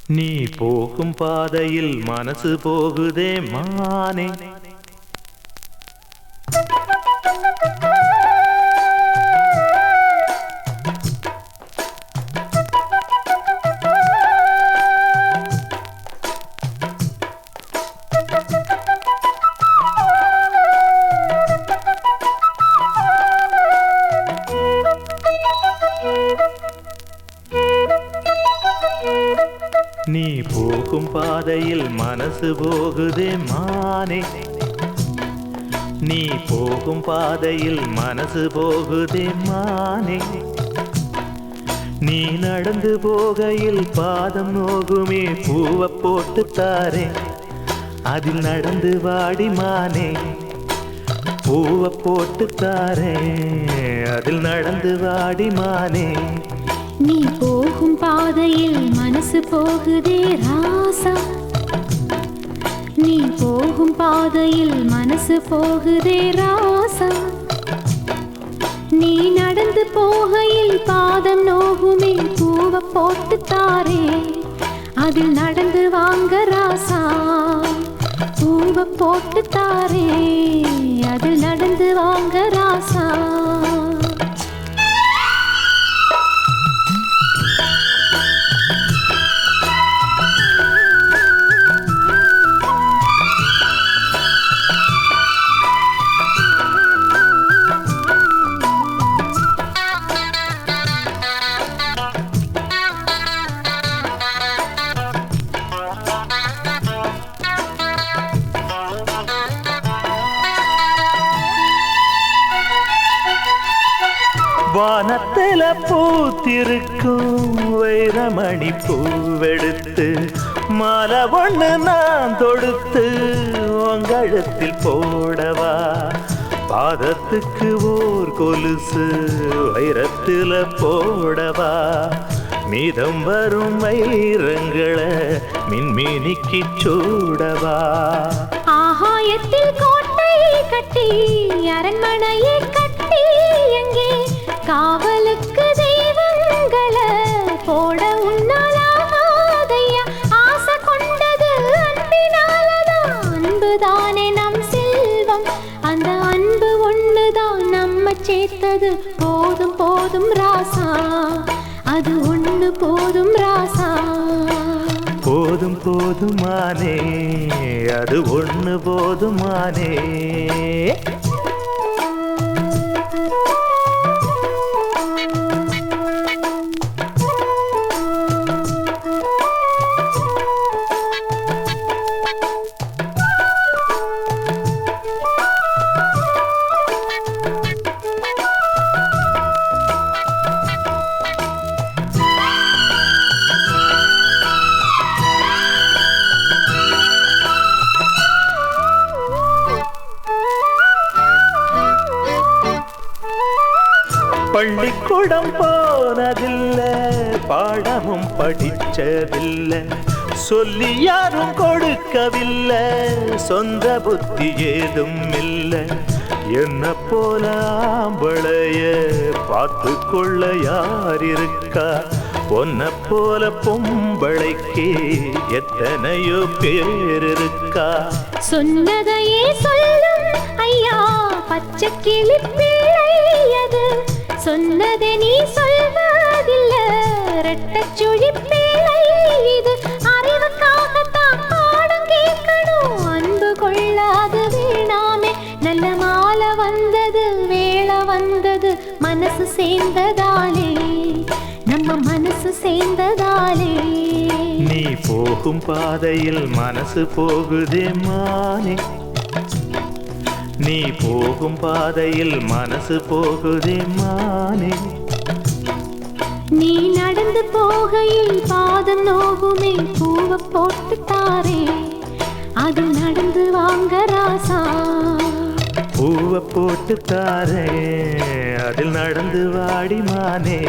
நீ போகும் பாதையில் மனசு போகுதே மானே. நீ போகும் பாதையில் மனசு போகுதே மானே. நீ போகும் பாதையில் மனசு போகுதே மானே. நீ நடந்து போகையில் பாதம் நோகுமே பூவை போட்டு தாரே. அதில் நடந்து வாடி மானே. பூவை போட்டு தாரே. அதில் நடந்து வாடி மானே. நீ போகும் பாதையில் மனசு போகுதே ராசா. நீ போகும் பாதையில் மனசு போகுதே ராசா. நீ நடந்து போகையில் பாதம் நோகுமே பூவை போட்டு தாரே. அதில் நடந்து வாங்க ராசா. பூவை போட்டு தாரே. அதில் நடந்து வாங்க ராசா. வானத்தில பூத்திருக்கும் வைரமணி பூவெடுத்து மாலை ஒண்ணு நான் தொடுத்து உங்கழுத்தில் போடவா. பாதத்துக்கு ஓர் கொலுசு வைரத்தில போடவா. மீதம் வரும் வைரங்களை மின்மினிக்கு சூடவா. ஆகாயத்தில் கோட்டை கட்டி அரண்மனையை கட்டி எங்கே காவலுக்கு தெய்வங்களை போட உன்னாலாதையா. ஆசை கொண்டது அன்பினாலதான். அன்புதானே நம் செல்வம். அந்த அன்பு ஒண்ணுதான் நம்ம சேர்த்தது. போதும் போதும் ராசா. அது ஒண்ணு போதும் ராசா. போதும் போதுமானே. அது ஒண்ணு போதுமானே. பள்ளிக்கூடம் போனதில்லை. பாடமும் படிச்சதில்லை. சொல்லி யாரும் கொடுக்கவில்லை. சொந்த புத்தி ஏதும் இல்லை. என்ன போல ஆம்பளைய பார்த்து கொள்ள யார் இருக்கா. பொன்ன போல பொம்பளைக்கு எத்தனையோ பேர் இருக்கா. சொன்னதையே சொல்லும் ஐயா பச்சை கிளி பிள்ளையது. சொன்னதை நீ சொல்வதில்ல ரெட்டச்சுழி பிள்ளை இது. அறிவுக்காகத்தான் பாடம் கேட்கணும். அன்பு கொள்ளாது வீணாமே. நல்ல மாலை வந்தது வேளை வந்தது. மனசு சேர்ந்ததாலே நம்ம மனசு சேர்ந்ததாலே. நீ போகும் பாதையில் மனசு போகுதே மானே. நீ போகும் பாதையில் மனசு போகுதே மானே. நீ நடந்து போகையில் பாதம் நோகுமே பூவை போட்டு தாரே. அது நடந்து வாங்க ராசா. பூவை போட்டு தாரே. அதில் நடந்து வாடி மானே.